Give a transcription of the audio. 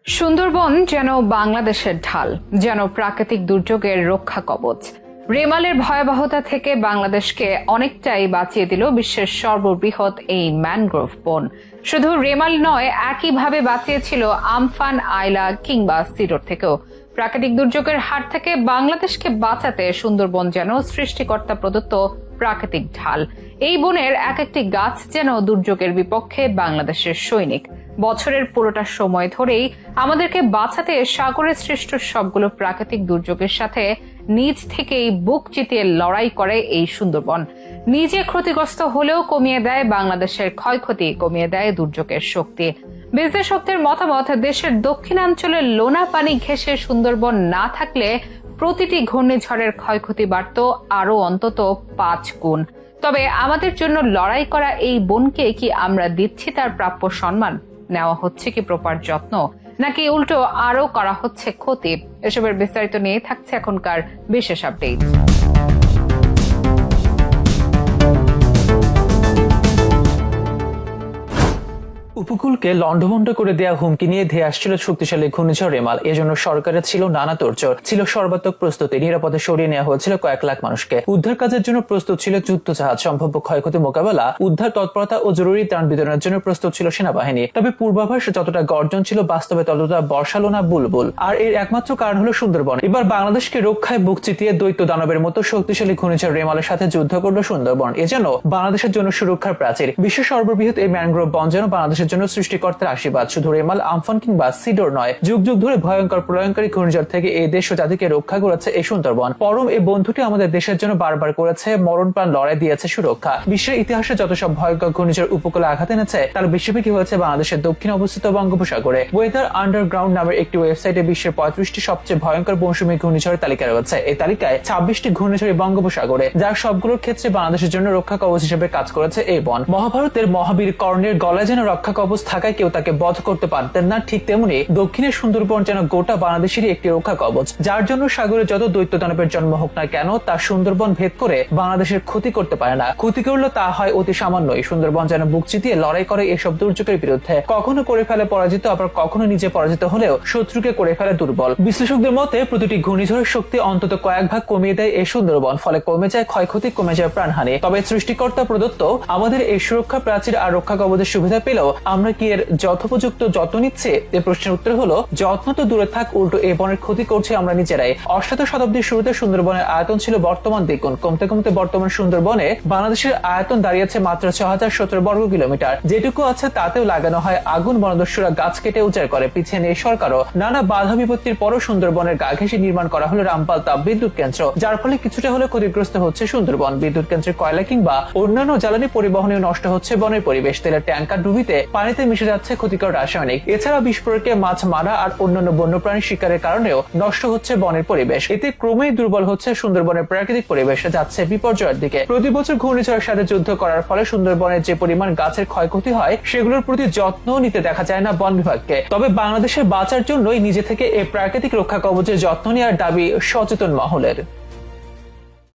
সুন্দরবন যেন বাংলাদেশের ঢাল, যেন প্রাকৃতিক দুর্যোগের রক্ষা কবচ। রেমালের ভয়াবহতা থেকে বাংলাদেশকে অনেকটাই বাঁচিয়ে দিল বিশ্বের সর্ববৃহৎ এই ম্যানগ্রোভ বন। শুধু রেমাল নয়, একইভাবে বাঁচিয়েছিল আমফান, আইলা কিংবা সিডর থেকেও। প্রাকৃতিক দুর্যোগের হাত থেকে বাংলাদেশকে বাঁচাতে সুন্দরবন যেন সৃষ্টিকর্তা প্রদত্ত প্রাকৃতিক ঢাল। এই বনের এক একটি গাছ যেন দুর্যোগের বিপক্ষে বাংলাদেশের সৈনিক। বছরের পুরোটা সময় ধরেই আমাদেরকে বাঁচাতে সাগরের সৃষ্ট সবগুলো প্রাকৃতিক দুর্যোগের সাথে নিজ থেকেই বুক চিতিয়ে লড়াই করে এই সুন্দরবন। নিজে ক্ষতিগ্রস্ত হলেও কমিয়ে দেয় বাংলাদেশের ক্ষয়ক্ষতি, কমিয়ে দেয় দুর্যোগের শক্তি। বিশ্লেষকদের মতামত, দেশের দক্ষিণাঞ্চলের লোনা পানি ঘেঁষে সুন্দরবন না থাকলে প্রতিটি ঘূর্ণিঝড়ের ক্ষয়ক্ষতি বাড়ত আরো অন্তত 5 গুণ। তবে আমাদের জন্য লড়াই করা এই বনকে কি আমরা দিচ্ছি তার প্রাপ্য সম্মান? নেওয়া হচ্ছে কি প্রপার যত্ন, নাকি উল্টো আরো করা হচ্ছে ক্ষতি? এসবের বিস্তারিত নিয়ে থাকছে এখনকার বিশেষ আপডেট। উপকূলকে লন্ডভন্ড করে দেয়া হুমকি নিয়ে ধেয়ে আসছিল শক্তিশালী ঘূর্ণিঝড় রেমাল। এজন্য সরকারের ছিল নানা তোড়জোড়, ছিল সর্বাত্মক প্রস্তুতি। নিরাপদে সরিয়ে নেওয়া হয়েছিল কয়েক লাখ মানুষকে। উদ্ধার কাজের জন্য প্রস্তুত ছিল যুদ্ধজাহাজ, সম্ভাব্য ক্ষয়ক্ষতি মোকাবেলা, উদ্ধার তৎপরতা ও জরুরি ত্রাণ বিতরণের জন্য প্রস্তুত ছিল সেনাবাহিনী। তবে পূর্বাভাস যতটা গর্জন ছিল, বাস্তবে ততটা বর্ষালো না বুলবুল। আর এর একমাত্র কারণ হলো সুন্দরবন। এবার বাংলাদেশকে রক্ষায় বুক চিতিয়ে দৈত্য দানবের মতো শক্তিশালী ঘূর্ণিঝড় রেমালের সাথে যুদ্ধ করলো সুন্দরবন। এজন্য বাংলাদেশের জন্য সুরক্ষার প্রাচীর। বিশ্বের সর্ববৃহৎ এই ম্যানগ্রোভ বন যেন বাংলাদেশের জন্য সৃষ্টিকর্তার আশীর্বাদ। শুধু রেমাল, আমফান কিংবা সিডর নয়, যুগ যুগ ধরে ভয়ঙ্কর প্রলয়ঙ্কারী ঘূর্ণিঝড় থেকে এই দেশ ও জাতিকে রক্ষা করেছে এই সুন্দরবন। পরম এই বন্ধুটি আমাদের দেশের জন্য বারবার করেছে মরণ প্রাণ লড়াই, দিয়েছে সুরক্ষা। বিশ্বের ইতিহাসে যত সব ভয়ঙ্কর ঘূর্ণিঝড় উপকূলে আঘাত এনেছে, তার বেশিরভাগই হয়েছে বাংলাদেশের দক্ষিণে অবস্থিত বঙ্গোপসাগরে। ওয়েদার আন্ডারগ্রাউন্ড নামের একটি ওয়েবসাইটে বিশ্বের 35টি সবচেয়ে ভয়ঙ্কর মৌসুমী ঘূর্ণিঝড়ের তালিকা রয়েছে। এই তালিকায় 26টি ঘূর্ণিঝড় বঙ্গোপসাগরে, যার সবগুলোর ক্ষেত্রে বাংলাদেশের জন্য রক্ষা কবচ হিসেবে কাজ করেছে এই বন। মহাভারতের মহাবীর কর্ণের গলায় যেন রক্ষা কবচ থাকায় কেউ তাকে বধ করতে পারতেন না, ঠিক তেমনি দক্ষিণের সুন্দরবন যেন গোটা বাংলাদেশেরই একটি রক্ষা কবচ, যার জন্য সাগরে যত দৈত্য দানবের জন্ম হোক না কেন, তার সুন্দরবন ভেদ করে বাংলাদেশের ক্ষতি করতে পারে না। ক্ষতি করলে তা হয় অতি সামান্যই। সুন্দরবন যেন বুক চিতিয়ে লড়াই করে এসব দুর্যোগের বিরুদ্ধে। কখনো করে ফেলে পরাজিত, আবার কখনো নিজে পরাজিত হলেও শত্রুকে করে ফেলে দুর্বল। বিশ্লেষকদের মতে প্রতিটি ঘূর্ণিঝড়ের শক্তি অন্তত কয়েক ভাগ কমিয়ে দেয় এই সুন্দরবন। ফলে কমে যায় ক্ষয়ক্ষতি, কমে যায় প্রাণহানি। তবে সৃষ্টিকর্তা প্রদত্ত আমাদের এই সুরক্ষা প্রাচীর আর রক্ষা কবচের সুবিধা পেলেও আমরা কি এর যথোপযুক্ত যত্ন নিচ্ছে? এই প্রশ্নের উত্তর হলো যত্ন তো দূরে থাক, উল্টো এই বনের ক্ষতি করছে আমরা নিজেরাই। অষ্টাদশ শতাব্দীর শুরুতে সুন্দরবনের আয়তন ছিল বর্তমান দ্বিগুণ। কমতে কমতে বর্তমান সুন্দরবনে বাংলাদেশের আয়তন দাঁড়িয়েছে মাত্র 6017 বর্গ কিলোমিটার। যেটুকু আছে তাতেও লাগানো হয় আগুন। বনদস্যুরা গাছ কেটে উজাড় করে। পিছিয়ে নেই সরকারও। নানা বাধা বিপত্তির পরও সুন্দরবনের গা ঘেঁষে নির্মাণ করা হলো রামপাল তাপ বিদ্যুৎ কেন্দ্র, যার ফলে কিছুটা হলে ক্ষতিগ্রস্ত হচ্ছে সুন্দরবন। বিদ্যুৎ কেন্দ্রের কয়লা কিংবা অন্যান্য জ্বালানি পরিবহনেও নষ্ট হচ্ছে বনের পরিবেশ। তেলের ট্যাঙ্কার ডুবিতে পানিতে মিশে যাচ্ছে ক্ষতিকর রাসায়নিক। এছাড়া বিস্ফোরকে মাছ মারা আর অন্যান্য বন্যপ্রাণী শিকারের কারণেও নষ্ট হচ্ছে বনের পরিবেশ। এতে ক্রমেই দুর্বল হচ্ছে সুন্দরবনের প্রাকৃতিক পরিবেশ, যাচ্ছে বিপর্যয়ের দিকে। প্রতি বছর ঘূর্ণিঝড়ের সাথে যুদ্ধ করার ফলে সুন্দরবনের যে পরিমাণ গাছের ক্ষয়ক্ষতি হয়, সেগুলোর প্রতি যত্ন নিতে দেখা যায় না বন বিভাগকে। তবে বাংলাদেশের বাঁচার জন্যই নিজে থেকে এই প্রাকৃতিক রক্ষা কবচের যত্ন নেওয়ার দাবি সচেতন মহলের।